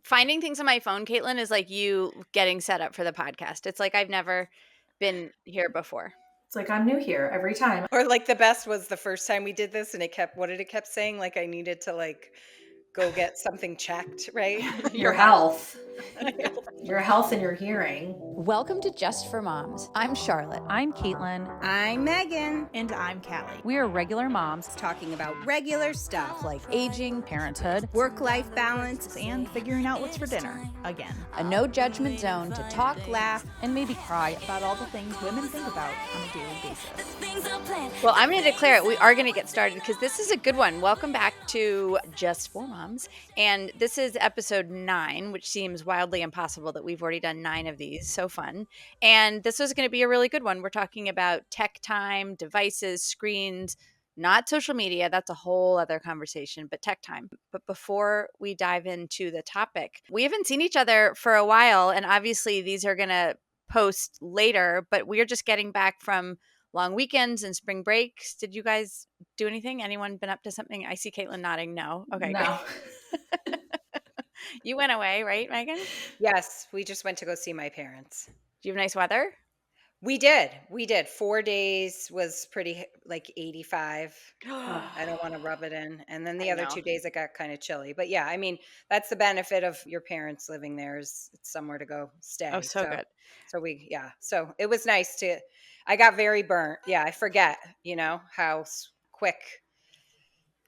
Finding things on my phone, Caitlin, is like you getting set up for the podcast. It's like I've never been here before. It's like I'm new here every time. Or like the best was the first time we did this and what did it kept saying? Like I needed to like go get something checked, right? Your health. Your health and your hearing. Welcome to Just for Moms. I'm Charlotte. I'm Caitlin. I'm Megan. And I'm Kallie. We are regular moms Talking about regular stuff like aging, parenthood, work-life balance, and figuring out what's for dinner again. A no judgment zone to talk, laugh, and maybe cry about all the things women think about on a daily basis. Well, I'm going to declare it. We are going to get started because this is a good one. Welcome back to Just for Moms. And this is episode 9, which seems wildly impossible that we've already done 9 of these. So fun. And this is going to be a really good one. We're talking about tech time, devices, screens, not social media. That's a whole other conversation, but tech time. But before we dive into the topic, we haven't seen each other for a while. And obviously these are going to post later, but we're just getting back from long weekends and spring breaks. Did you guys do anything? Anyone been up to something? I see Caitlin nodding no. Okay, No. great. You went away, right, Megan? Yes, we just went to go see my parents. Do you have nice weather? We did. 4 days was pretty like 85. I don't want to rub it in. And then the other 2 days it got kind of chilly. But yeah, I mean, that's the benefit of your parents living there is it's somewhere to go stay. Oh, so good. So it was nice I got very burnt. Yeah, I forget, how quick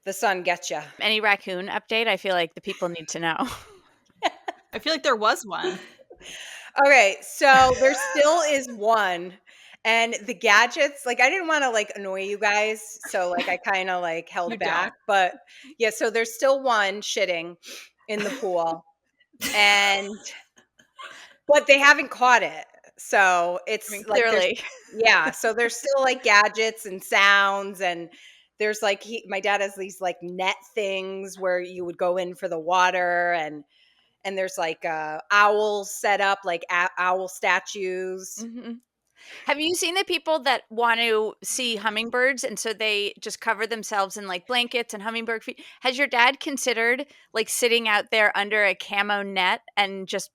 the sun gets you. Any raccoon update? I feel like the people need to know. I feel like there was one. Okay, so there still is one. And the gadgets, like I didn't want to like annoy you guys. So like I kind of like held back. But yeah, so there's still one shitting in the pool. But they haven't caught it. So it's like clearly. Yeah. So there's still like gadgets and sounds and there's like my dad has these like net things where you would go in for the water and there's like owls set up, like owl statues. Mm-hmm. Have you seen the people that want to see hummingbirds and so they just cover themselves in like blankets and hummingbird feet? Has your dad considered like sitting out there under a camo net and just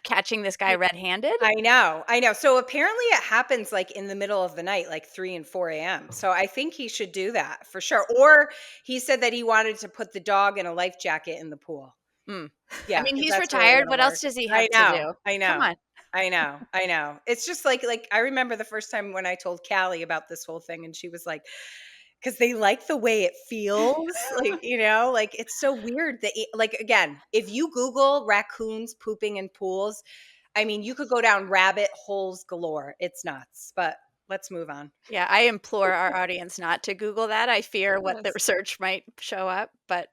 catching this guy red-handed? I know. So apparently it happens like in the middle of the night, like 3 and 4 a.m. So I think he should do that for sure. Or he said that he wanted to put the dog in a life jacket in the pool. Yeah, I mean, he's retired. What else does he have to do? I know. Come on. I know. It's just like I remember the first time when I told Kallie about this whole thing and she was like, because they like the way it feels, like, like it's so weird that, like, again, if you Google raccoons pooping in pools, I mean, you could go down rabbit holes galore. It's nuts, but let's move on. Yeah, I implore our audience not to Google that. I fear what the research might show up, but.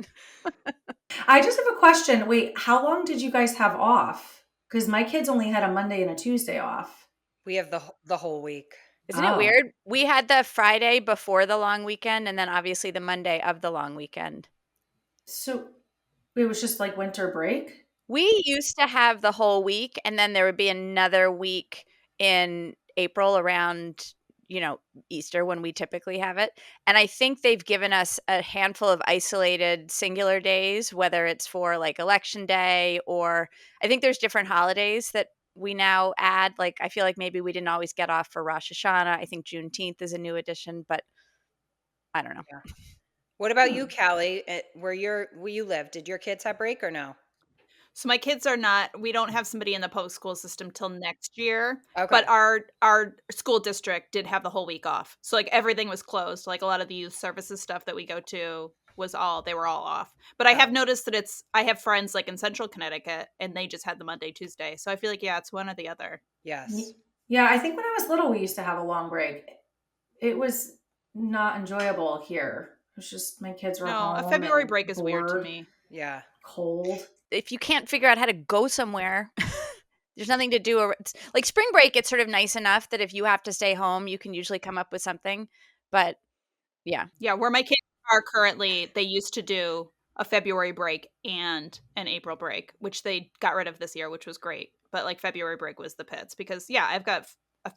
I just have a question. Wait, how long did you guys have off? Because my kids only had a Monday and a Tuesday off. We have the whole week. Isn't it weird? We had the Friday before the long weekend and then obviously the Monday of the long weekend. So it was just like winter break? We used to have the whole week and then there would be another week in April around, Easter when we typically have it. And I think they've given us a handful of isolated singular days, whether it's for like election day or I think there's different holidays that we now add. Like, I feel like maybe we didn't always get off for Rosh Hashanah. I think Juneteenth is a new addition, but I don't know. Yeah. What about you, Kallie? Where you live? Did your kids have break or no? So my kids we don't have somebody in the public school system till next year, Okay. But our school district did have the whole week off. So like everything was closed. Like a lot of the youth services stuff that we go to they were all off. But I have noticed that I have friends like in central Connecticut and they just had the Monday, Tuesday. So I feel like, yeah, it's one or the other. Yes. Yeah, I think when I was little, we used to have a long break. It was not enjoyable here. It was just my kids were home. A February break is weird to me. Yeah. Cold. If you can't figure out how to go somewhere, there's nothing to do. Like spring break, it's sort of nice enough that if you have to stay home, you can usually come up with something. But yeah. Yeah, where my kids are currently, they used to do a February break and an April break, which they got rid of this year, which was great. But like February break was the pits because, yeah, I've got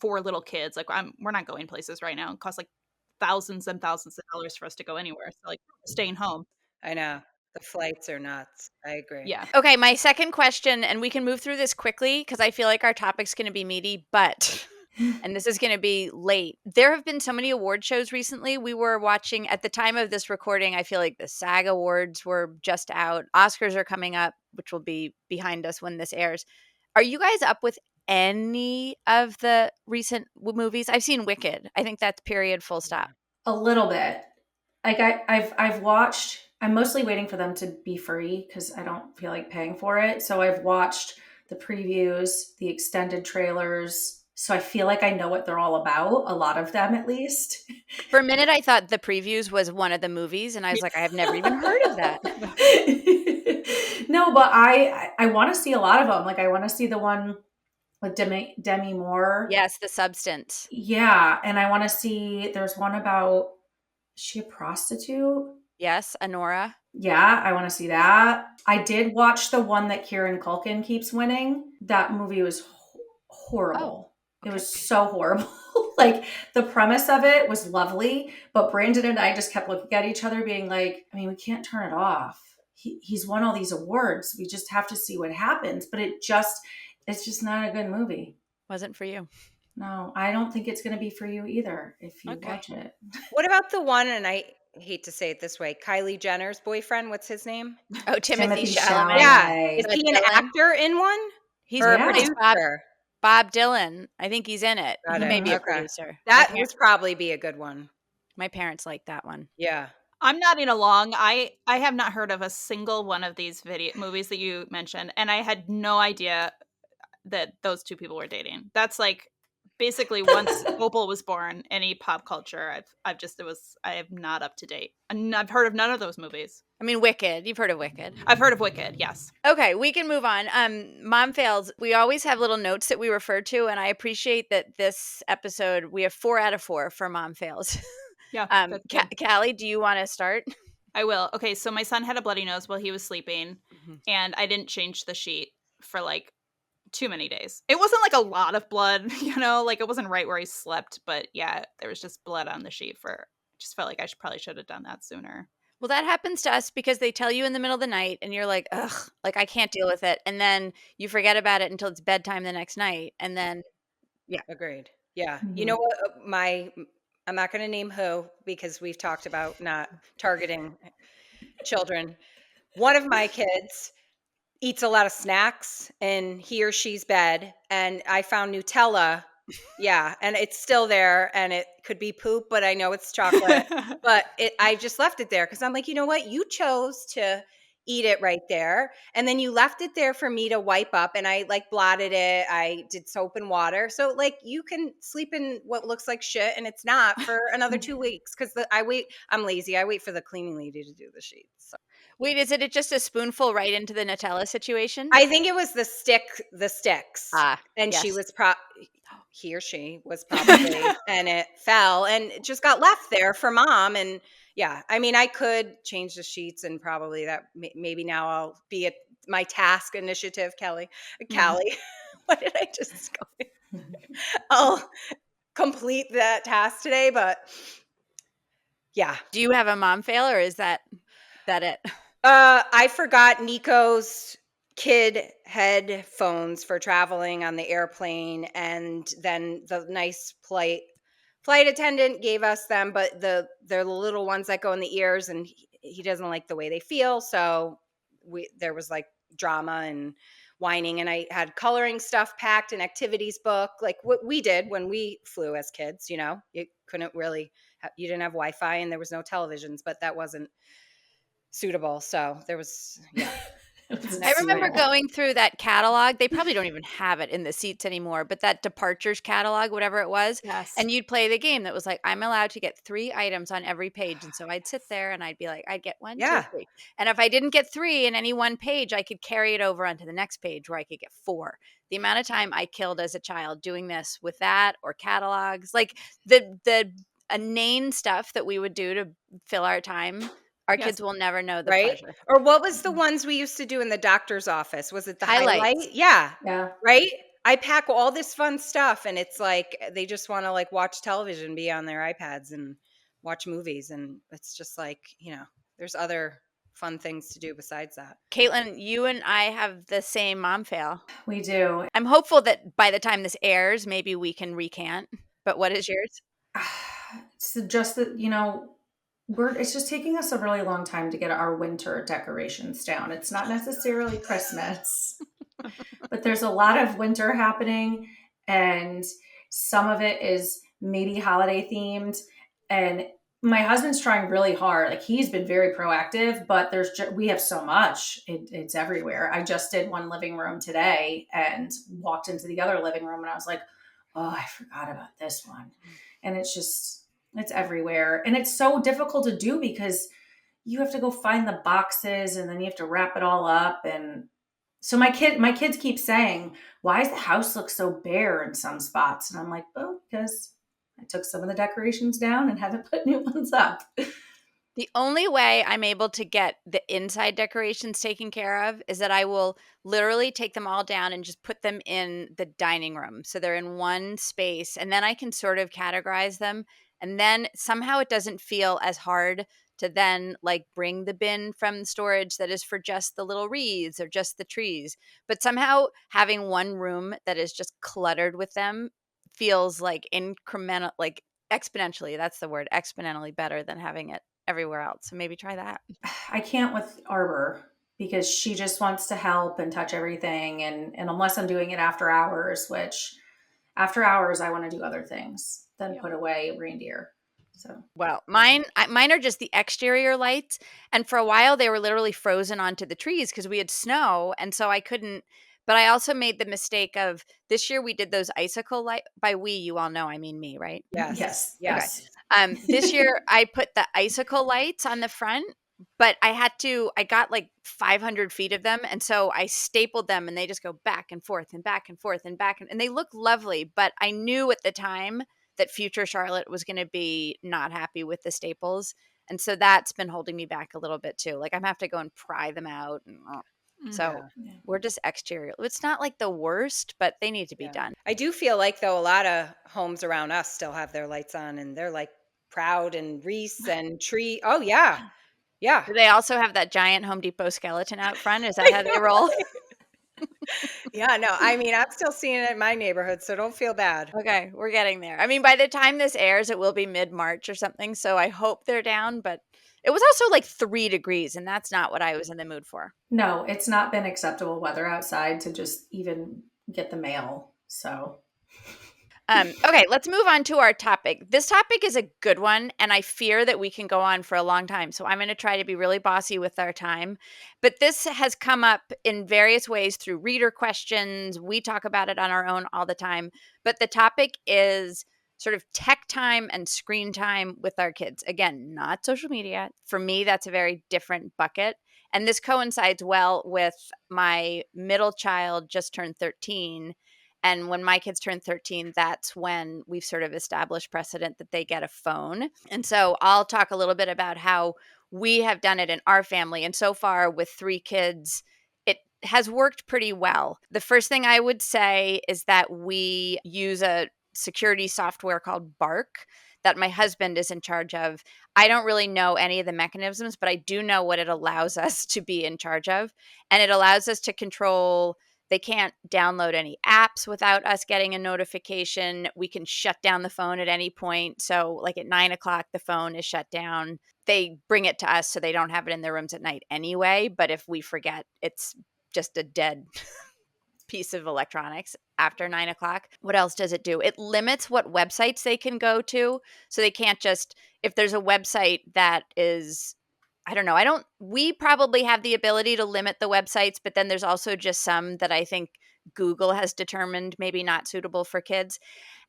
4 little kids. Like we're not going places right now. It costs like thousands and thousands of dollars for us to go anywhere. So like staying home. I know. The flights are nuts. I agree. Yeah. Okay, my second question, and we can move through this quickly because I feel like our topic's going to be meaty, but, and this is going to be late. There have been so many award shows recently. We were watching, at the time of this recording, I feel like the SAG Awards were just out. Oscars are coming up, which will be behind us when this airs. Are you guys up with any of the recent movies? I've seen Wicked. I think that's period, full stop. A little bit. Like I've watched. I'm mostly waiting for them to be free because I don't feel like paying for it. So I've watched the previews, the extended trailers. So I feel like I know what they're all about. A lot of them, at least. For a minute, I thought the previews was one of the movies, and I was like, I have never even heard of that. No, but I want to see a lot of them. Like I want to see the one with Demi Moore. Yes, The Substance. Yeah, and I want to see. There's one about. Is she a prostitute? Yes, Honora. Yeah, I want to see that. I did watch the one that Kieran Culkin keeps winning. That movie was horrible. Oh, okay. It was so horrible. Like the premise of it was lovely, but Brandon and I just kept looking at each other being like, I mean, we can't turn it off. He's won all these awards. We just have to see what happens. But it's just not a good movie. Wasn't for you. No, I don't think it's going to be for you either if you Okay. watch it. What about the one, and I hate to say it this way, Kylie Jenner's boyfriend, what's his name? Oh, Timothy Timothée Chalamet. Yeah. Chalamet. Is he an Dylan? actor in one? He's Or a Yeah. produced producer? Bob Dylan. I think he's in it. Got He it. may be a Okay. producer. That would probably be a good one. My parents like that one. Yeah. I'm nodding along. I have not heard of a single one of these movies that you mentioned, and I had no idea that those two people were dating. That's like basically once Opal was born, any pop culture, I am not up to date. And I've heard of none of those movies. I mean, Wicked. You've heard of Wicked. I've heard of Wicked, yes. Okay, we can move on. Mom Fails, we always have little notes that we refer to, and I appreciate that this episode, we have 4 out of 4 for Mom Fails. Yeah. that's good. Kallie, do you want to start? I will. Okay, so my son had a bloody nose while he was sleeping, Mhm. and I didn't change the sheet for like too many days. It wasn't like a lot of blood, like it wasn't right where he slept, but yeah, there was just blood on the sheet just felt like I probably should have done that sooner. Well, that happens to us because they tell you in the middle of the night and you're like, ugh, like I can't deal with it. And then you forget about it until it's bedtime the next night. And then, Agreed. Yeah. Mhm. You know what? I'm not going to name who because we've talked about not targeting children. One of my kids eats a lot of snacks in he or she's bed, and I found Nutella. Yeah, and it's still there, and it could be poop, but I know it's chocolate. But I just left it there because I'm like, you know what? You chose to eat it right there, and then you left it there for me to wipe up, and I like blotted it. I did soap and water, so like you can sleep in what looks like shit, and it's not for another 2 weeks because I'm lazy. I wait for the cleaning lady to do the sheets. So. wait, is it just a spoonful right into the Nutella situation? I think it was the sticks. And yes. she was he or she was probably, and it fell and it just got left there for mom. And yeah, I mean, I could change the sheets and probably that maybe now I'll be at my task initiative, Kallie. What did I just go? I'll complete that task today, but yeah. Do you have a mom fail or is that it? I forgot Nico's kid headphones for traveling on the airplane, and then the nice flight attendant gave us them, but they're the little ones that go in the ears, and he doesn't like the way they feel, so there was like drama and whining, and I had coloring stuff packed, an activities book, like what we did when we flew as kids. You couldn't really you didn't have Wi-Fi and there was no televisions, but that wasn't suitable, so there was I remember going through that catalog. They probably don't even have it in the seats anymore, but that departures catalog, whatever it was. Yes. And you'd play the game that was like, I'm allowed to get 3 items on every page. And so I'd sit there and I'd be like, I'd get 1, 2, 3. And if I didn't get 3 in any one page, I could carry it over onto the next page where I could get 4. The amount of time I killed as a child doing this with that or catalogs, like the inane stuff that we would do to fill our time. Our kids will never know the pleasure. Or what was the ones we used to do in the doctor's office? Was it the highlight? Yeah. Right? I pack all this fun stuff and it's like they just want to like watch television, be on their iPads and watch movies. And it's just like, there's other fun things to do besides that. Caitlin, you and I have the same mom fail. We do. I'm hopeful that by the time this airs, maybe we can recant. But what is yours? It's just that, it's just taking us a really long time to get our winter decorations down. It's not necessarily Christmas, but there's a lot of winter happening, and some of it is maybe holiday themed. And my husband's trying really hard. Like, he's been very proactive, but we have so much. It's everywhere. I just did one living room today and walked into the other living room, and I was like, oh, I forgot about this one. And it's everywhere. And it's so difficult to do because you have to go find the boxes and then you have to wrap it all up. And so my kids keep saying, why does the house look so bare in some spots? And I'm like, oh, because I took some of the decorations down and haven't put new ones up. The only way I'm able to get the inside decorations taken care of is that I will literally take them all down and just put them in the dining room. So they're in one space, and then I can sort of categorize them. And then somehow it doesn't feel as hard to then like bring the bin from storage that is for just the little wreaths or just the trees. But somehow having one room that is just cluttered with them feels like incremental, like exponentially, that's the word, exponentially better than having it everywhere else. So maybe try that. I can't with Arbor because she just wants to help and touch everything. And unless I'm doing it after hours, which after hours, I want to do other things than put away reindeer. So, well, mine are just the exterior lights. And for a while they were literally frozen onto the trees because we had snow. And so I couldn't, but I also made the mistake of this year we did those icicle light by we, you all know, I mean me, right? Yes. Okay. This year I put the icicle lights on the front, but I got like 500 feet of them. And so I stapled them and they just go back and forth and back and forth and back. And they look lovely. But I knew at the time that future Charlotte was going to be not happy with the staples. And so that's been holding me back a little bit too. Like I'm gonna have to go and pry them out. So we're just exterior. It's not like the worst, but they need to be done. I do feel like though a lot of homes around us still have their lights on and they're like proud and wreaths and tree. Oh yeah. Yeah. Do they also have that giant Home Depot skeleton out front? Is that how they roll? Yeah, no, I mean, I'm still seeing it in my neighborhood, so don't feel bad. Okay, we're getting there. I mean, by the time this airs, it will be mid-March or something, so I hope they're down, but it was also like 3 degrees, and that's not what I was in the mood for. No, it's not been acceptable weather outside to just even get the mail, so... Okay, let's move on to our topic. This topic is a good one, and I fear that we can go on for a long time. So I'm going to try to be really bossy with our time. But this has come up in various ways through reader questions. We talk about it on our own all the time. But the topic is sort of tech time and screen time with our kids. Again, not social media. For me, that's a very different bucket. And this coincides well with my middle child just turned 13. And when my kids turn 13, that's when we've sort of established precedent that they get a phone. And so I'll talk a little bit about how we have done it in our family. And so far with 3 kids, it has worked pretty well. The first thing I would say is that we use a security software called Bark that my husband is in charge of. I don't really know any of the mechanisms, but I do know what it allows us to be in charge of. And it allows us to control. They can't download any apps without us getting a notification. We can shut down the phone at any point. So like at 9:00, the phone is shut down. They bring it to us so they don't have it in their rooms at night anyway. But if we forget, it's just a dead piece of electronics after 9:00. What else does it do? It limits what websites they can go to. So they can't just, if there's a website that is, I don't know. We probably have the ability to limit the websites, but then there's also just some that I think Google has determined maybe not suitable for kids.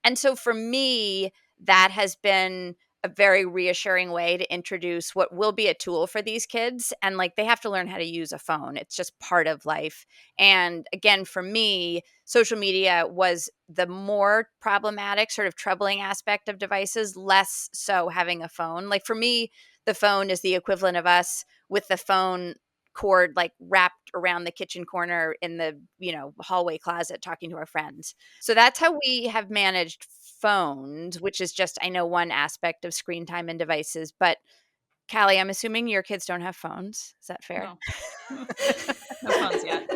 And so for me, that has been a very reassuring way to introduce what will be a tool for these kids. And like they have to learn how to use a phone. It's just part of life. And again, for me, social media was the more problematic, sort of troubling aspect of devices, less so having a phone. Like for me, the phone is the equivalent of us with the phone cord like wrapped around the kitchen corner in the, hallway closet talking to our friends. So that's how we have managed phones, which is just, I know, one aspect of screen time and devices. But Kallie, I'm assuming your kids don't have phones. Is that fair? No. No phones yet.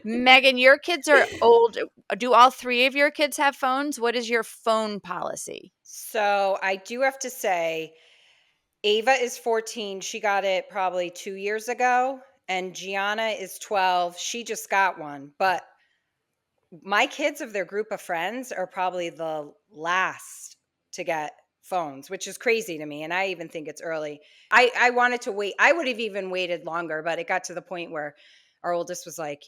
Megan, your kids are old. Do all three of your kids have phones? What is your phone policy? So I do have to say, Ava is 14. She got it probably 2 years ago. And Gianna is 12. She just got one. But my kids of their group of friends are probably the last to get phones, which is crazy to me. And I even think it's early. I wanted to wait. I would have even waited longer, but it got to the point where our oldest was like,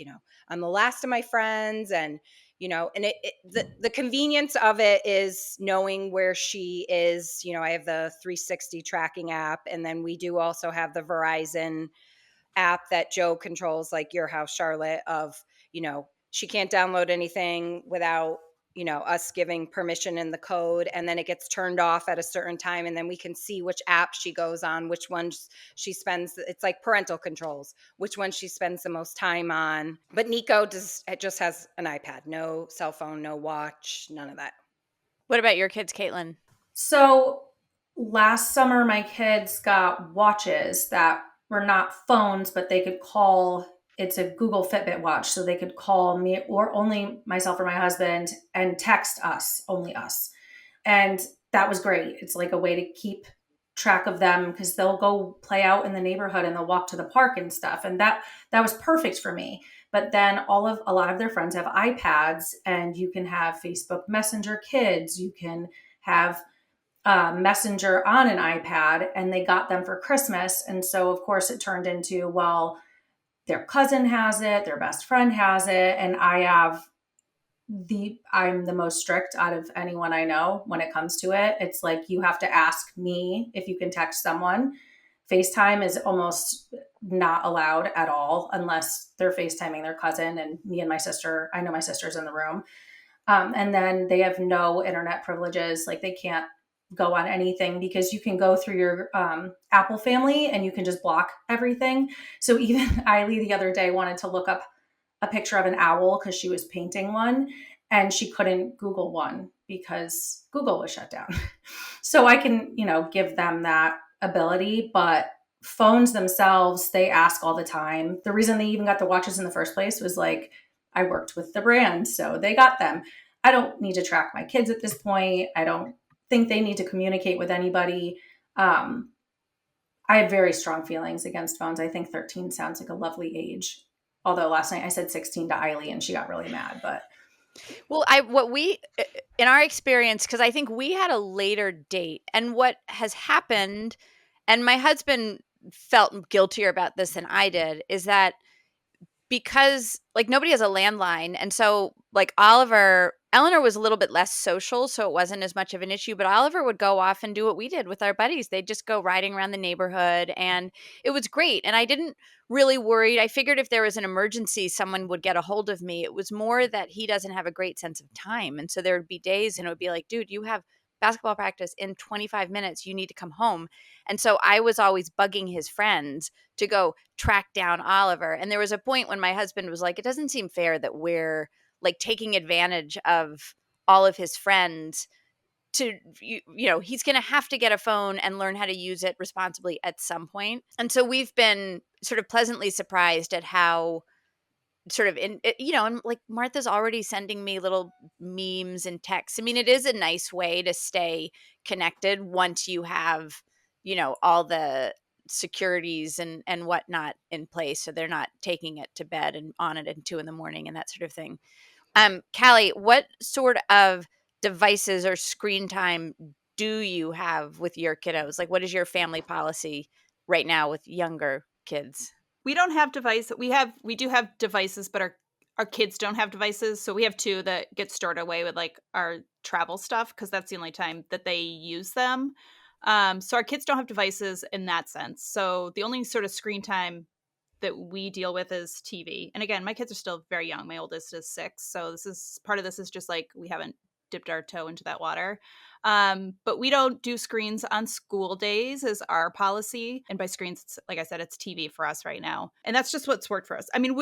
I'm the last of my friends. And, and the convenience of it is knowing where she is. I have the 360 tracking app. And then we do also have the Verizon app that Joe controls, like your house, Charlotte, of, she can't download anything without, us giving permission in the code. And then it gets turned off at a certain time. And then we can see which app she goes on, which ones she spends. It's like parental controls, which one she spends the most time on. But Nico just has an iPad, no cell phone, no watch, none of that. What about your kids, Caitlin? So last summer, my kids got watches that were not phones, but they could call. It's a Google Fitbit watch. So they could call me or only myself or my husband and text us, only us. And that was great. It's like a way to keep track of them because they'll go play out in the neighborhood and they'll walk to the park and stuff. And that was perfect for me. But then a lot of their friends have iPads, and you can have Facebook Messenger Kids. You can have Messenger on an iPad, and they got them for Christmas. And so, of course, it turned into, well, their cousin has it, their best friend has it, and I'm the most strict out of anyone I know when it comes to it. It's like you have to ask me if you can text someone. FaceTime is almost not allowed at all unless they're FaceTiming their cousin, and me and my sister. I know my sister's in the room. And then they have no internet privileges. Like they can't go on anything because you can go through your Apple family and you can just block everything. So even Eileen the other day wanted to look up a picture of an owl because she was painting one, and she couldn't Google one because Google was shut down. So I can, give them that ability, but phones themselves, they ask all the time. The reason they even got the watches in the first place was like, I worked with the brand, so they got them. I don't need to track my kids at this point. I don't think they need to communicate with anybody. I have very strong feelings against phones. I think 13 sounds like a lovely age. Although last night I said 16 to Eileen and she got really mad, but. Well, in our experience, because I think we had a later date, and what has happened, and my husband felt guiltier about this than I did, is that because like nobody has a landline, and so like Eleanor was a little bit less social, so it wasn't as much of an issue, but Oliver would go off and do what we did with our buddies. They'd just go riding around the neighborhood, and it was great. And I didn't really worry. I figured if there was an emergency, someone would get a hold of me. It was more that he doesn't have a great sense of time. And so there would be days and it would be like, dude, you have basketball practice in 25 minutes. You need to come home. And so I was always bugging his friends to go track down Oliver. And there was a point when my husband was like, it doesn't seem fair that we're like taking advantage of all of his friends to, he's going to have to get a phone and learn how to use it responsibly at some point. And so we've been sort of pleasantly surprised at how sort of and like Martha's already sending me little memes and texts. I mean, it is a nice way to stay connected once you have, all the securities and whatnot in place. So they're not taking it to bed and on it at 2 a.m. and that sort of thing. Kallie, what sort of devices or screen time do you have with your kiddos? Like, what is your family policy right now with younger kids? We don't have devices. We do have devices, but our kids don't have devices. So we have two that get stored away with like our travel stuff because that's the only time that they use them. So our kids don't have devices in that sense. So the only sort of screen time that we deal with is TV. And again, my kids are still very young. My oldest is 6. So part of this is just like we haven't dipped our toe into that water. But we don't do screens on school days is our policy. And by screens, like I said, it's TV for us right now. And that's just what's worked for us. I mean,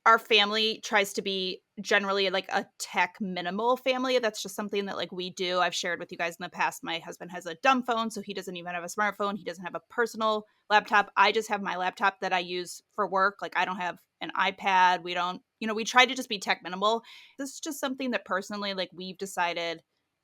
our family tries to be generally like a tech minimal family. That's just something that like we do. I've shared with you guys in the past. My husband has a dumb phone, so he doesn't even have a smartphone. He doesn't have a personal laptop. I just have my laptop that I use for work. Like I don't have an iPad. We don't, we try to just be tech minimal. This is just something that personally, like we've decided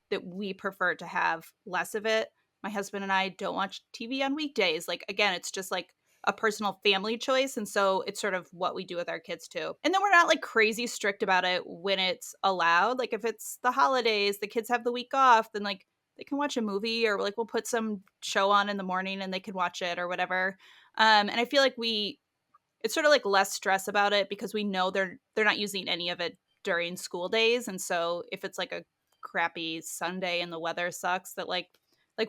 that we prefer to have less of it. My husband and I don't watch TV on weekdays. Like, again, it's just like a personal family choice. And so it's sort of what we do with our kids too. And then we're not like crazy strict about it when it's allowed. Like if it's the holidays, the kids have the week off, then like they can watch a movie, or like we'll put some show on in the morning and they can watch it or whatever. And I feel like it's sort of like less stress about it because we know they're not using any of it during school days. And so if it's like a crappy Sunday and the weather sucks, that like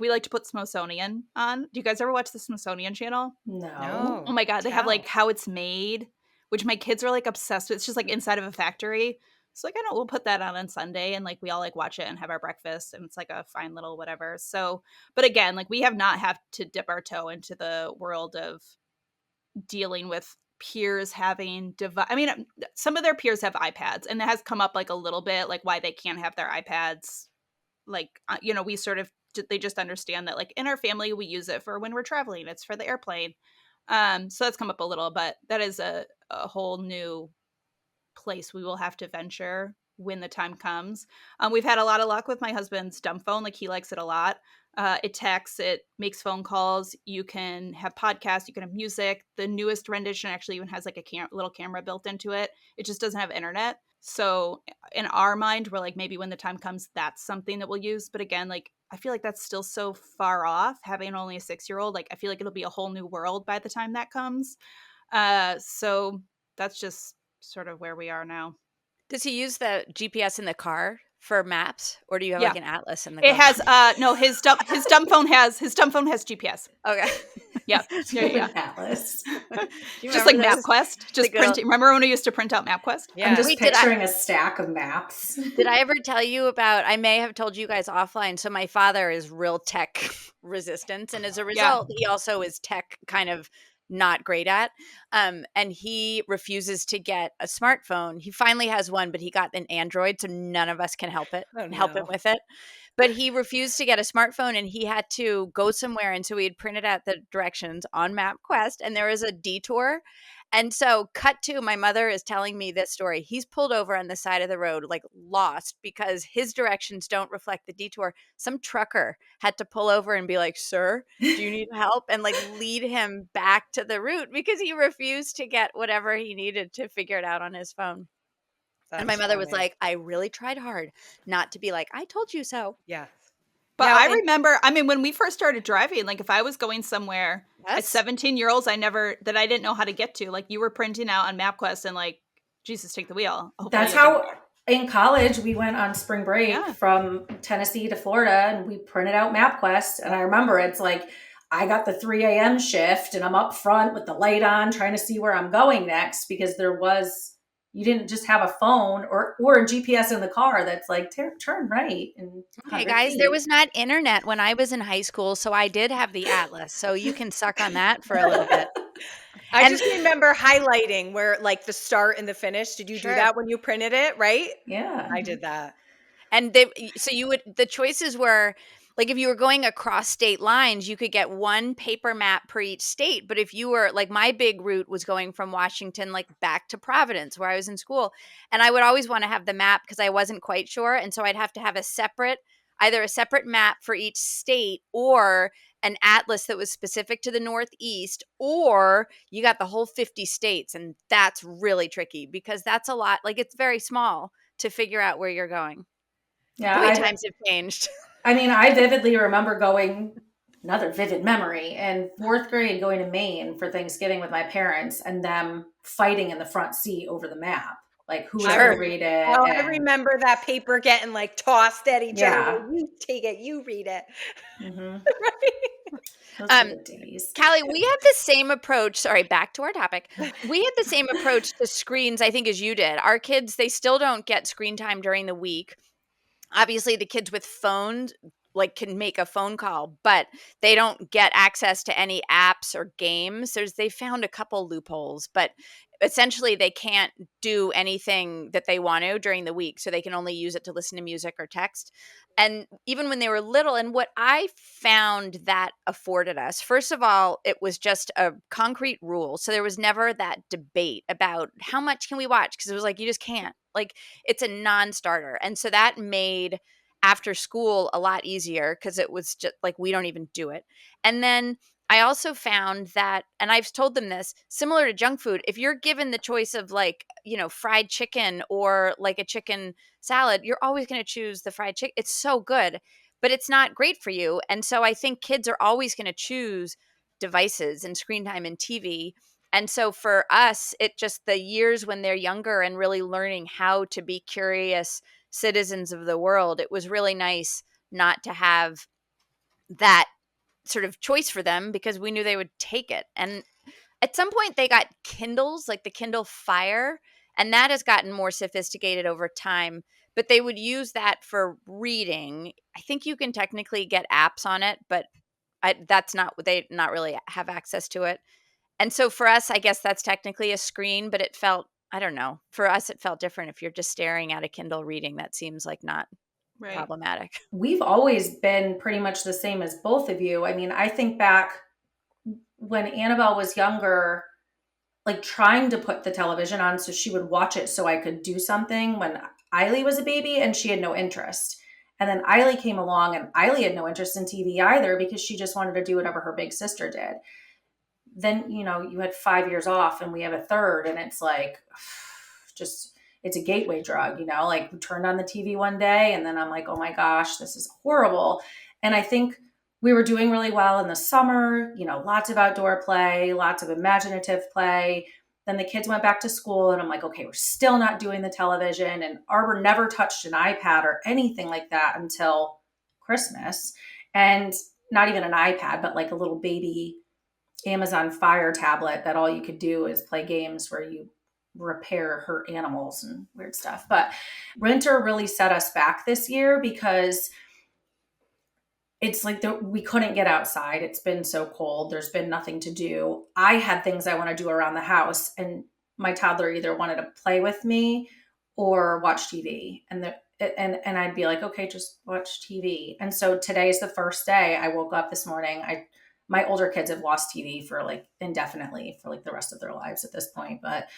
we like to put Smithsonian on. Do you guys ever watch the Smithsonian channel? No. Oh my God. They have like How It's Made, which my kids are like obsessed with. It's just like inside of a factory. So like, I don't, we'll put that on Sunday and like we all like watch it and have our breakfast, and it's like a fine little whatever. So, but again, like we have not had to dip our toe into the world of dealing with peers having I mean, some of their peers have iPads, and it has come up like a little bit, like why they can't have their iPads. Like, we sort of, they just understand that like in our family, we use it for when we're traveling. It's for the airplane. So that's come up a little, but that is a whole new place we will have to venture when the time comes. We've had a lot of luck with my husband's dumb phone. Like he likes it a lot. It texts, it makes phone calls. You can have podcasts, you can have music. The newest rendition actually even has like a little camera built into it. It just doesn't have internet. So in our mind, we're like, maybe when the time comes, that's something that we'll use. But again, like, I feel like that's still so far off, having only a 6-year-old. Like, I feel like it'll be a whole new world by the time that comes. So that's just sort of where we are now. Does he use the GPS in the car for maps, or do you have like an atlas in the It has no, his dumb phone has GPS. Okay. Yeah. Atlas. Just like MapQuest. Just printing. Remember when we used to print out MapQuest? Yeah. I'm just picturing a stack of maps. Did I ever tell you about, I may have told you guys offline, so my father is real tech resistant, and as a result, he also is tech kind of not great at, and he refuses to get a smartphone. He finally has one, but he got an Android, so none of us can help him with it. But he refused to get a smartphone, and he had to go somewhere, and so we had printed out the directions on MapQuest, and there was a detour. And so cut to, my mother is telling me this story. He's pulled over on the side of the road, like lost, because his directions don't reflect the detour. Some trucker had to pull over and be like, "Sir, do you need help?" And like lead him back to the route because he refused to get whatever he needed to figure it out on his phone. And my mother was like, "I really tried hard not to be like, I told you so." Yeah. But I remember, I mean, when we first started driving, like if I was going somewhere at 17-year-olds, I didn't know how to get to, like you were printing out on MapQuest and like, Jesus, take the wheel. That's how in college we went on spring break from Tennessee to Florida, and we printed out MapQuest. And I remember it's like, I got the 3 a.m. shift and I'm up front with the light on trying to see where I'm going next, because you didn't just have a phone or a GPS in the car that's like, turn right. And hey guys, there was not internet when I was in high school, so I did have the atlas. So you can suck on that for a little bit. I just remember highlighting where like the start and the finish. Did you do that when you printed it? Right? Yeah, I did that. And the choices were, like if you were going across state lines, you could get one paper map per each state. But if you were like, my big route was going from Washington, like back to Providence where I was in school. And I would always want to have the map because I wasn't quite sure. And so I'd have to have either a separate map for each state, or an atlas that was specific to the Northeast, or you got the whole 50 states. And that's really tricky because that's a lot. Like it's very small to figure out where you're going. Yeah. The way times have changed. I mean, I vividly remember another vivid memory, in 4th grade going to Maine for Thanksgiving with my parents and them fighting in the front seat over the map. Like, who would read it? Oh, I remember that paper getting like tossed at each other. You take it, you read it. Mm-hmm. Right? Those are the days. Kallie, we have the same approach. Sorry, back to our topic. We had the same approach to screens, I think, as you did. Our kids, they still don't get screen time during the week. Obviously, the kids with phones like can make a phone call, but they don't get access to any apps or games. They found a couple loopholes, but essentially they can't do anything that they want to during the week. So they can only use it to listen to music or text. And even when they were little, and what I found that afforded us, first of all, it was just a concrete rule. So there was never that debate about how much can we watch? Because it was like, you just can't. Like, it's a non-starter. And so that made after school a lot easier because it was just like, we don't even do it. And then I also found that, and I've told them this, similar to junk food, if you're given the choice of like, fried chicken or like a chicken salad, you're always going to choose the fried chicken. It's so good, but it's not great for you. And so I think kids are always going to choose devices and screen time and TV. And so for us, it just the years when they're younger and really learning how to be curious citizens of the world, it was really nice not to have that sort of choice for them because we knew they would take it. And at some point they got Kindles, like the Kindle Fire, and that has gotten more sophisticated over time, but they would use that for reading. I think you can technically get apps on it, but that's not, they not really have access to it. And so for us, I guess that's technically a screen, but it felt, I don't know, for us it felt different. If you're just staring at a Kindle reading, that seems like not problematic. We've always been pretty much the same as both of you. I mean, I think back when Annabelle was younger, like trying to put the television on so she would watch it so I could do something when Eiley was a baby and she had no interest. And then Eiley came along and Eiley had no interest in TV either because she just wanted to do whatever her big sister did. Then, you had 5 years off and we have a third, and it's like, just, it's a gateway drug, like we turned on the TV one day and then I'm like, oh my gosh, this is horrible. And I think we were doing really well in the summer, lots of outdoor play, lots of imaginative play. Then the kids went back to school and I'm like, okay, we're still not doing the television. And Arbor never touched an iPad or anything like that until Christmas. And not even an iPad, but like a little baby Amazon Fire tablet that all you could do is play games where you repair hurt animals and weird stuff. But winter really set us back this year because it's like we couldn't get outside. It's been so cold. There's been nothing to do. I had things I want to do around the house, and my toddler either wanted to play with me or watch TV. And I'd be like, okay, just watch TV. And so today's the first day. I woke up this morning. My older kids have lost TV for like indefinitely for like the rest of their lives at this point. But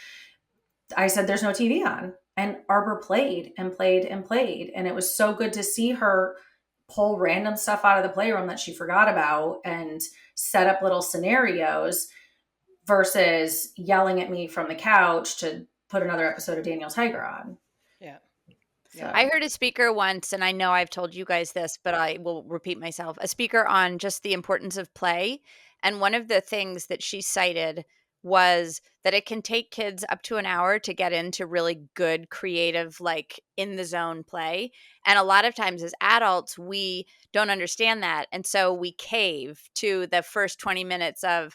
I said, there's no TV on. And Arbor played and played and played. And it was so good to see her pull random stuff out of the playroom that she forgot about and set up little scenarios versus yelling at me from the couch to put another episode of Daniel Tiger on. Yeah. So. I heard a speaker once, and I know I've told you guys this, but I will repeat myself, a speaker on just the importance of play. And one of the things that she cited was that it can take kids up to an hour to get into really good, creative, like in the zone play. And a lot of times as adults, we don't understand that. And so we cave to the first 20 minutes of,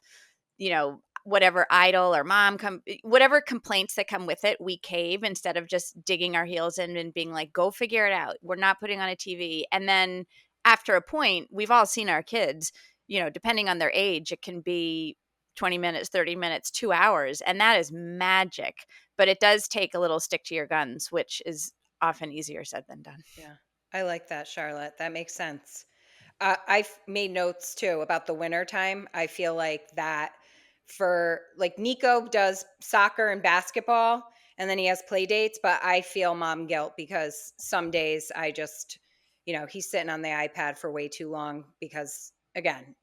whatever idol or mom whatever complaints that come with it, we cave instead of just digging our heels in and being like, go figure it out. We're not putting on a TV. And then after a point, we've all seen our kids, depending on their age, it can be 20 minutes, 30 minutes, 2 hours. And that is magic. But it does take a little stick to your guns, which is often easier said than done. Yeah. I like that, Charlotte. That makes sense. I've made notes too about the winter time. I feel like that for like Nico does soccer and basketball and then he has play dates, but I feel mom guilt because some days I just, he's sitting on the iPad for way too long because again,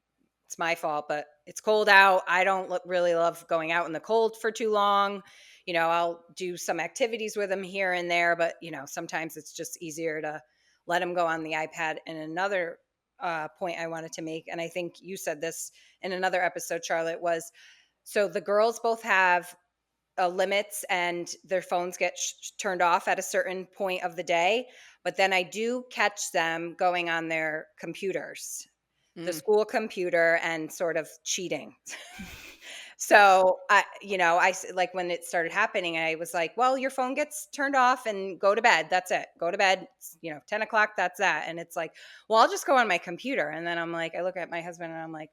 it's my fault, but it's cold out. I don't really love going out in the cold for too long. I'll do some activities with him here and there, but sometimes it's just easier to let him go on the iPad. And another point I wanted to make, and I think you said this in another episode, Charlotte, was so the girls both have limits and their phones get turned off at a certain point of the day. But then I do catch them going on their computers, the school computer, and sort of cheating. So I like when it started happening, I was like, well, your phone gets turned off and go to bed. That's it. Go to bed. 10 o'clock. That's that. And it's like, well, I'll just go on my computer. And then I'm like, I look at my husband and I'm like,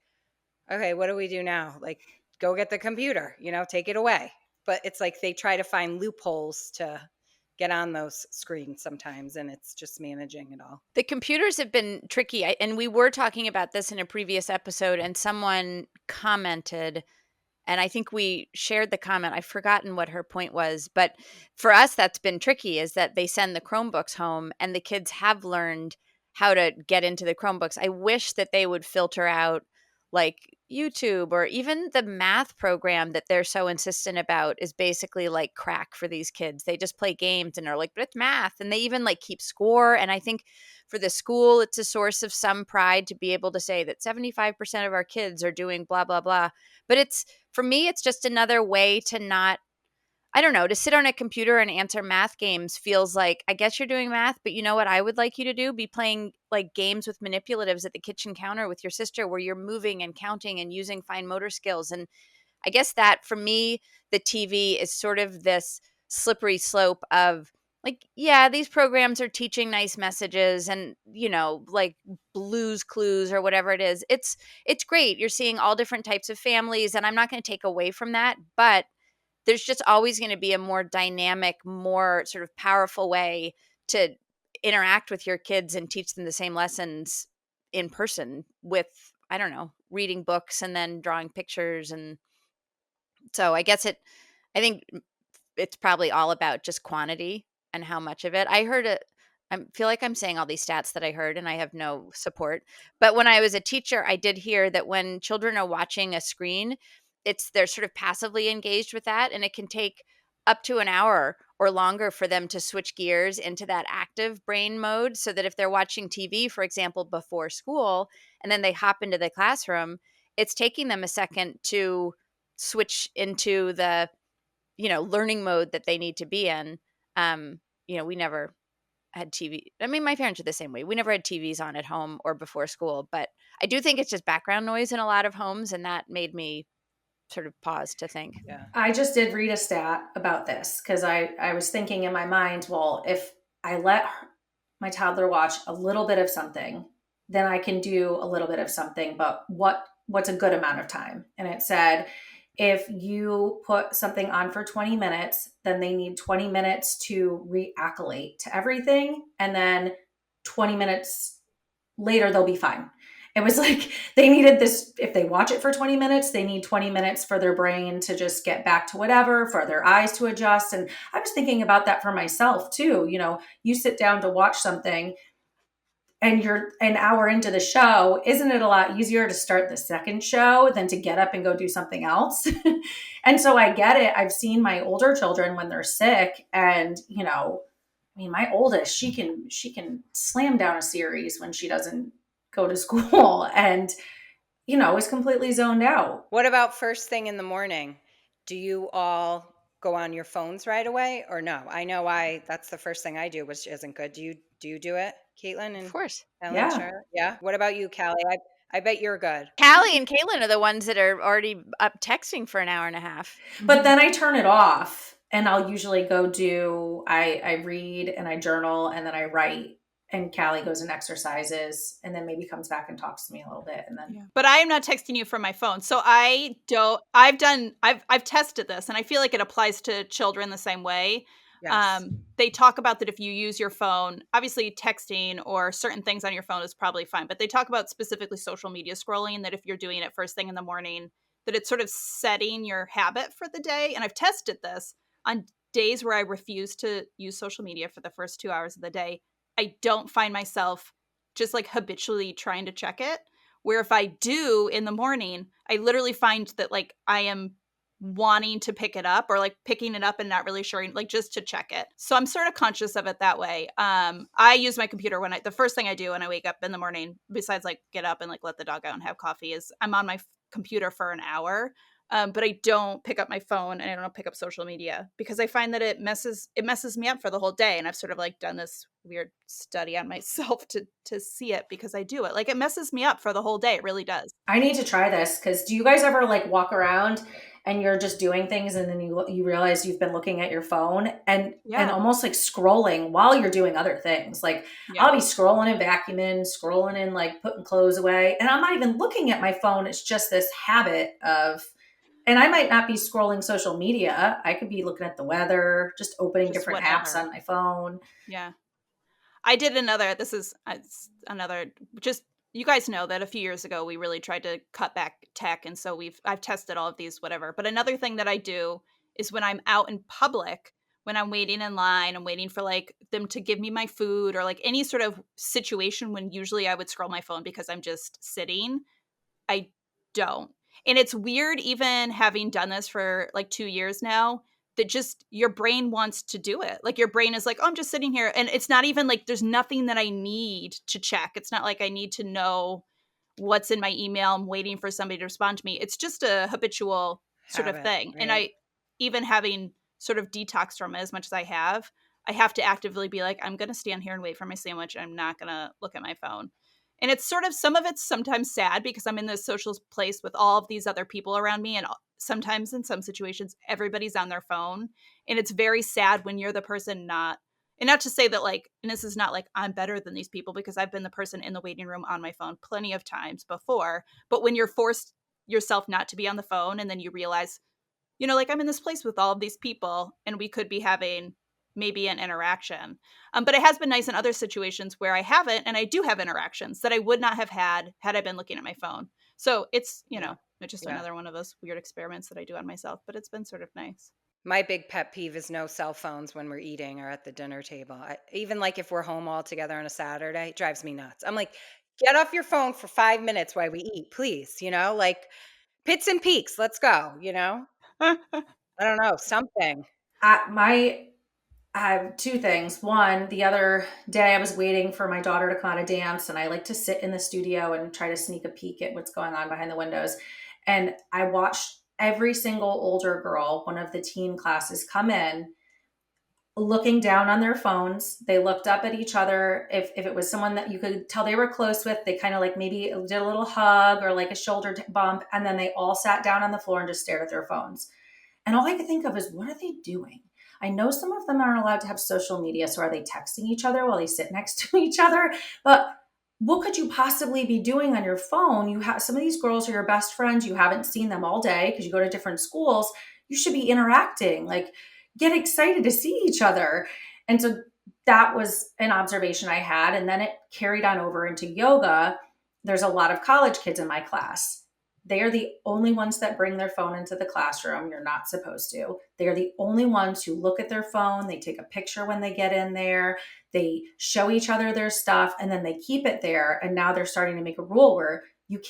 okay, what do we do now? Like, go get the computer, take it away. but it's like they try to find loopholes to get on those screens sometimes, and it's just managing it all. The computers have been tricky, and we were talking about this in a previous episode, and someone commented, and I think we shared the comment. I've forgotten what her point was, but for us, that's been tricky, is that they send the Chromebooks home, and the kids have learned how to get into the Chromebooks. I wish that they would filter out like YouTube, or even the math program that they're so insistent about is basically like crack for these kids. They just play games and are like, but it's math. And they even like keep score. And I think for the school, it's a source of some pride to be able to say that 75% of our kids are doing blah, blah, blah. But for me, it's just another way to not, I don't know, to sit on a computer and answer math games feels like, I guess you're doing math, but you know what I would like you to do? Be playing like games with manipulatives at the kitchen counter with your sister, where you're moving and counting and using fine motor skills. And I guess that for me, the TV is sort of this slippery slope of like, yeah, these programs are teaching nice messages and, like Blues Clues or whatever it is. It's great. You're seeing all different types of families, and I'm not going to take away from that, but there's just always going to be a more dynamic, more sort of powerful way to interact with your kids and teach them the same lessons in person with, I don't know, reading books and then drawing pictures. And so I think it's probably all about just quantity and how much of it. I heard it. I feel like I'm saying all these stats that I heard and I have no support. But when I was a teacher, I did hear that when children are watching a screen, they're sort of passively engaged with that. And it can take up to an hour or longer for them to switch gears into that active brain mode. So that if they're watching TV, for example, before school, and then they hop into the classroom, it's taking them a second to switch into the, learning mode that they need to be in. We never had TV. I mean, my parents are the same way. We never had TVs on at home or before school, but I do think it's just background noise in a lot of homes, and that made me sort of pause to think. Yeah. I just did read a stat about this because I was thinking in my mind, well, if I let my toddler watch a little bit of something, then I can do a little bit of something, but what's a good amount of time? And it said, if you put something on for 20 minutes, then they need 20 minutes to reacclimate to everything. And then 20 minutes later, they'll be fine. It was like they needed this. If they watch it for 20 minutes, they need 20 minutes for their brain to just get back to whatever, for their eyes to adjust. And I was thinking about that for myself too. You sit down to watch something and you're an hour into the show. Isn't it a lot easier to start the second show than to get up and go do something else? And so I get it. I've seen my older children when they're sick, and my oldest, she can slam down a series when she doesn't go to school and, is completely zoned out. What about first thing in the morning? Do you all go on your phones right away or no? I know that's the first thing I do, which isn't good. Do you do it, Caitlin? Of course. Ellen, Yeah. Charlotte? Yeah. What about you, Kallie? I bet you're good. Kallie and Caitlin are the ones that are already up texting for an hour and a half. But then I turn it off, and I'll usually go I read and I journal and then I write, and Kallie goes and exercises and then maybe comes back and talks to me a little bit. And then, Yeah. But I am not texting you from my phone. So I've tested this, and I feel like it applies to children the same way. Yes. They talk about that if you use your phone, obviously texting or certain things on your phone is probably fine, but they talk about specifically social media scrolling, that if you're doing it first thing in the morning, that it's sort of setting your habit for the day. And I've tested this on days where I refuse to use social media for the first 2 hours of the day. I don't find myself just like habitually trying to check it. Where if I do in the morning, I literally find that like I am wanting to pick it up, or like picking it up and not really sure, like just to check it. So I'm sort of conscious of it that way. I use my computer the first thing I do when I wake up in the morning, besides like get up and like let the dog out and have coffee, is I'm on my computer for an hour. But I don't pick up my phone and I don't pick up social media because I find that it messes me up for the whole day. And I've sort of like done this weird study on myself to see it, because I do it. Like it messes me up for the whole day. It really does. I need to try this, because do you guys ever like walk around and you're just doing things and then you realize you've been looking at your phone and almost like scrolling while you're doing other things? Like I'll be scrolling and vacuuming, scrolling and like putting clothes away, and I'm not even looking at my phone. It's just this habit of, And I might not be scrolling social media. I could be looking at the weather, just opening Just different apps whatever. on my phone. Yeah. I did another, this is another, just, you guys know that a few years ago we really tried to cut back tech, and so I've tested all of these, whatever. But another thing that I do is when I'm out in public, when I'm waiting in line, I'm waiting for like them to give me my food, or like any sort of situation when usually I would scroll my phone because I'm just sitting, I don't. And it's weird, even having done this for like 2 years now, that just your brain wants to do it. Like your brain is like, oh, I'm just sitting here. And it's not even like there's nothing that I need to check. It's not like I need to know what's in my email. I'm waiting for somebody to respond to me. It's just a habitual sort of Habit, thing. And right. even having sort of detoxed from it as much as I have to actively be like, I'm going to stand here and wait for my sandwich. I'm not going to look at my phone. And it's sort of, some of it's sometimes sad because I'm in this social place with all of these other people around me. And sometimes in some situations, everybody's on their phone. And it's very sad when you're the person not, and not to say that like, and this is not like I'm better than these people, because I've been the person in the waiting room on my phone plenty of times before. But when you're forced yourself not to be on the phone, and then you realize, like I'm in this place with all of these people and we could be having maybe an interaction. But it has been nice in other situations where I haven't, and I do have interactions that I would not have had I been looking at my phone. So it's, it's just Yeah. another one of those weird experiments that I do on myself, but it's been sort of nice. My big pet peeve is no cell phones when we're eating or at the dinner table. Even like if we're home all together on a Saturday, it drives me nuts. I'm like, get off your phone for 5 minutes while we eat, please. Like pits and peaks, let's go. I don't know, something. I have two things. One, the other day I was waiting for my daughter to come out of dance, and I like to sit in the studio and try to sneak a peek at what's going on behind the windows. And I watched every single older girl, one of the teen classes, come in looking down on their phones. They looked up at each other. If it was someone that you could tell they were close with, they kind of like maybe did a little hug or like a shoulder bump. And then they all sat down on the floor and just stared at their phones. And all I could think of is, what are they doing? I know some of them aren't allowed to have social media. So are they texting each other while they sit next to each other? But what could you possibly be doing on your phone? You have some of these girls are your best friends. You haven't seen them all day because you go to different schools. You should be interacting, like get excited to see each other. And so that was an observation I had. And then it carried on over into yoga. There's a lot of college kids in my class. They are the only ones that bring their phone into the classroom. You're not supposed to. They are the only ones who look at their phone. They take a picture when they get in there. They show each other their stuff, and then they keep it there. And now they're starting to make a rule where you're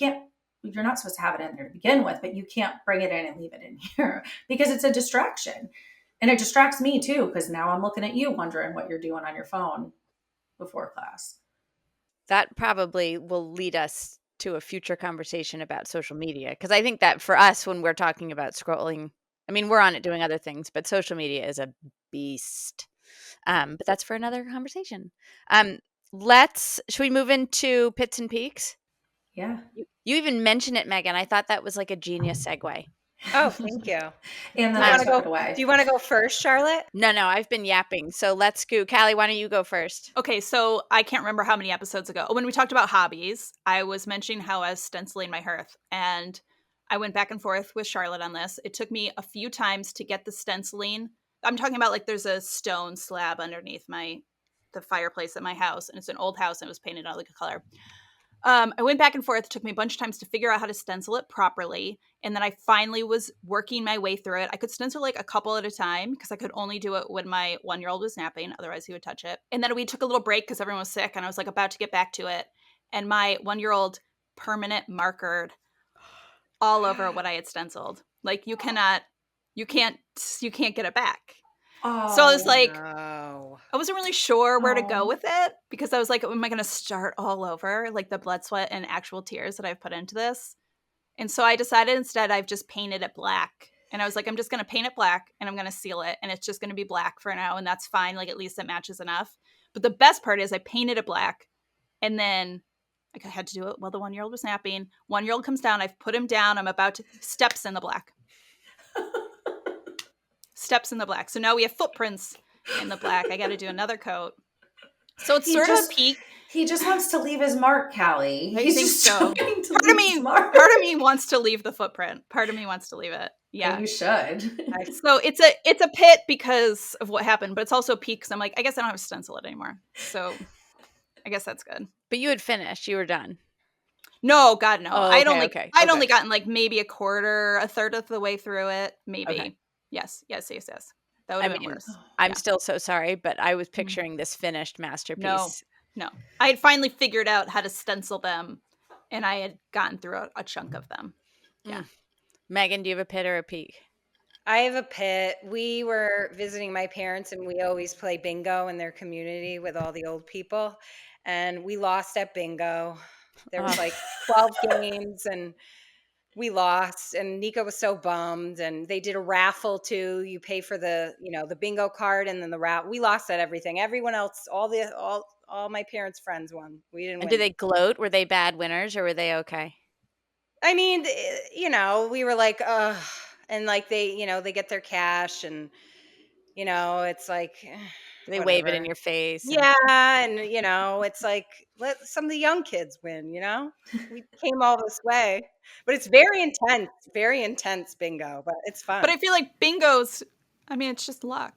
not supposed to have it in there to begin with, but you can't bring it in and leave it in here because it's a distraction. And it distracts me too, because now I'm looking at you wondering what you're doing on your phone before class. That probably will lead us to a future conversation about social media, because I think that for us, when we're talking about scrolling, I mean, we're on it doing other things, but social media is a beast. But that's for another conversation. Should we move into pits and peaks? Yeah. You even mentioned it, Megan. I thought that was like a genius segue. Oh, thank you. And then Do you I wanna took it go away. do you wanna go first, Charlotte? No, I've been yapping. So let's go. Kallie, why don't you go first? Okay, so I can't remember how many episodes ago, when we talked about hobbies, I was mentioning how I was stenciling my hearth, and I went back and forth with Charlotte on this. It took me a few times to get the stenciling. I'm talking about like there's a stone slab underneath the fireplace at my house, and it's an old house and it was painted out like a color. I went back and forth. It took me a bunch of times to figure out how to stencil it properly. And then I finally was working my way through it. I could stencil like a couple at a time because I could only do it when my 1-year-old was napping. Otherwise, he would touch it. And then we took a little break because everyone was sick and I was like about to get back to it. And my 1-year-old permanent markered all over what I had stenciled. Like you can't get it back. Oh, So I was like, No. I wasn't really sure where to go Oh. with it because I was like, am I going to start all over? Like the blood, sweat, and actual tears that I've put into this. And so I decided instead I've just painted it black. And I was like, I'm just going to paint it black and I'm going to seal it. And it's just going to be black for now. And that's fine. Like at least it matches enough. But the best part is I painted it black. And then I had to do it while the 1-year-old was napping. 1-year-old comes down. I've put him down. I'm about to steps in the black. Steps in the black. So now we have footprints in the black. I got to do another coat. So it's He sort just- of a peak. He just wants to leave his mark, Kallie. I He's think just so. trying to Part leave of me, his mark. part of me wants to leave the footprint. Part of me wants to leave it. Yeah. And you should. So it's a pit because of what happened, but it's also a peak because I'm like, I guess I don't have to stencil it anymore. So I guess that's good. But you had finished. You were done. No, God, no. Oh, I'd okay. only gotten like maybe a third of the way through it. Maybe. Okay. Yes. That would have been worse. I'm Yeah. still so sorry, but I was picturing this finished masterpiece. No. I had finally figured out how to stencil them, and I had gotten through a chunk of them. Yeah. Megan, do you have a pit or a peak? I have a pit. We were visiting my parents, and we always play bingo in their community with all the old people. And we lost at bingo. There was like 12 games, and we lost. And Nico was so bummed. And they did a raffle too. You pay for the bingo card, and then the raffle. We lost at everything. Everyone else, all my parents' friends won. We didn't And win. did they gloat? Were they bad winners or were they okay? I mean, we were like, ugh. And like they get their cash, and it's like They wave it whatever. in your face. Yeah, and it's like let some of the young kids win. We came all this way, but it's very intense bingo, but it's fun. But I feel like bingo's, I mean, it's just luck.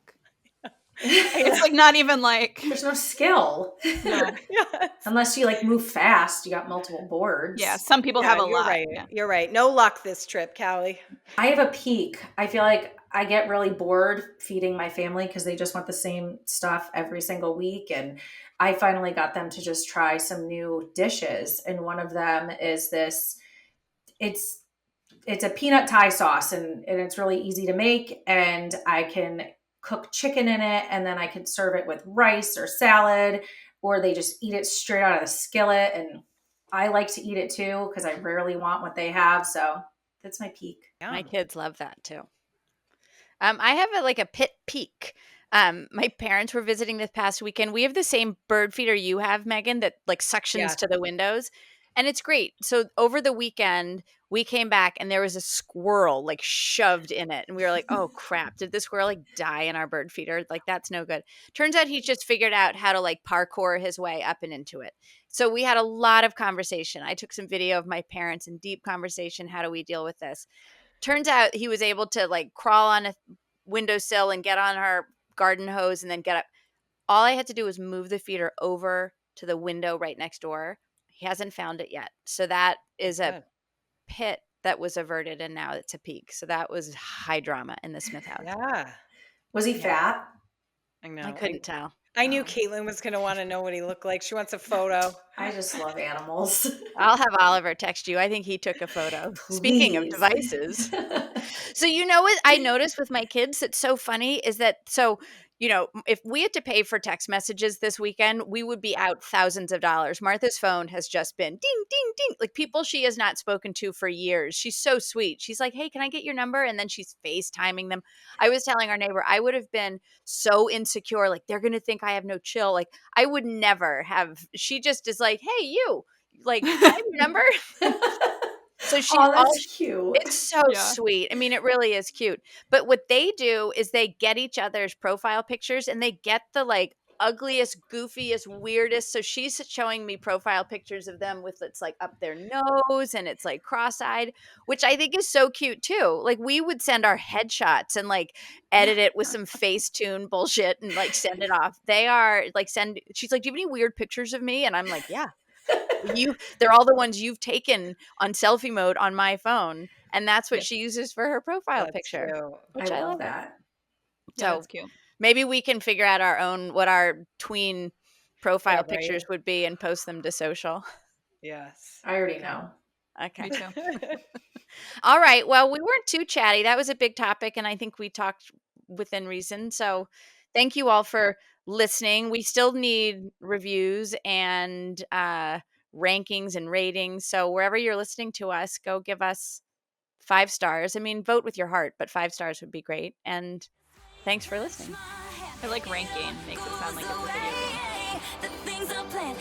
It's like not even like There's no skill. No. Yes. Unless you like move fast, you got multiple boards. Yeah, some people have a you're lot. right. Yeah. You're right. No luck this trip, Kallie. I have a peak. I feel like I get really bored feeding my family because they just want the same stuff every single week. And I finally got them to just try some new dishes. And one of them is this, it's a peanut Thai sauce, and it's really easy to make. And I can cook chicken in it, and then I can serve it with rice or salad, or they just eat it straight out of the skillet. And I like to eat it too because I rarely want what they have. So that's my peak. Yeah. My kids love that too. I have a pit peak. My parents were visiting this past weekend. We have the same bird feeder you have, Megan, that like suctions to the windows. And it's great. So over the weekend, we came back and there was a squirrel like shoved in it. And we were like, oh crap, did the squirrel like die in our bird feeder? Like that's no good. Turns out he just figured out how to like parkour his way up and into it. So we had a lot of conversation. I took some video of my parents in deep conversation. How do we deal with this? Turns out he was able to like crawl on a windowsill and get on our garden hose and then get up. All I had to do was move the feeder over to the window right next door. He hasn't found it yet. So that is a pit that was averted, and now it's a peak. So that was high drama in the Smith house. Yeah. Was he fat? I know. I couldn't tell. I knew Caitlin was going to want to know what he looked like. She wants a photo. I just love animals. I'll have Oliver text you. I think he took a photo. Speaking of Please. devices. So you know what I noticed with my kids that's so funny is that if we had to pay for text messages this weekend, we would be out thousands of dollars. Martha's phone has just been ding, ding, ding. Like people she has not spoken to for years. She's so sweet. She's like, hey, can I get your number? And then she's FaceTiming them. I was telling our neighbor, I would have been so insecure. Like they're going to think I have no chill. Like I would never have. She just is like, hey, you. Like, can I have your number? So she's that's cute. It's so sweet. I mean, it really is cute. But what they do is they get each other's profile pictures and they get the like ugliest, goofiest, weirdest. So she's showing me profile pictures of them with it's like up their nose and it's like cross-eyed, which I think is so cute too. Like we would send our headshots and like edit it with some Facetune bullshit and like send it off. They are like she's like, do you have any weird pictures of me? And I'm like, yeah. They're all the ones you've taken on selfie mode on my phone, and that's what she uses for her profile picture. Which I love that. So that's cute. Maybe we can figure out what our tween profile pictures would be and post them to social. Yes, I already know. Okay. Me too. All right. Well, we weren't too chatty. That was a big topic, and I think we talked within reason. So thank you all for listening. We still need reviews and rankings and ratings. So wherever you're listening to us, go give us 5 stars. I mean, vote with your heart, but 5 stars would be great. And thanks for listening. I like ranking. Makes it sound like it's a video game. The things are planned.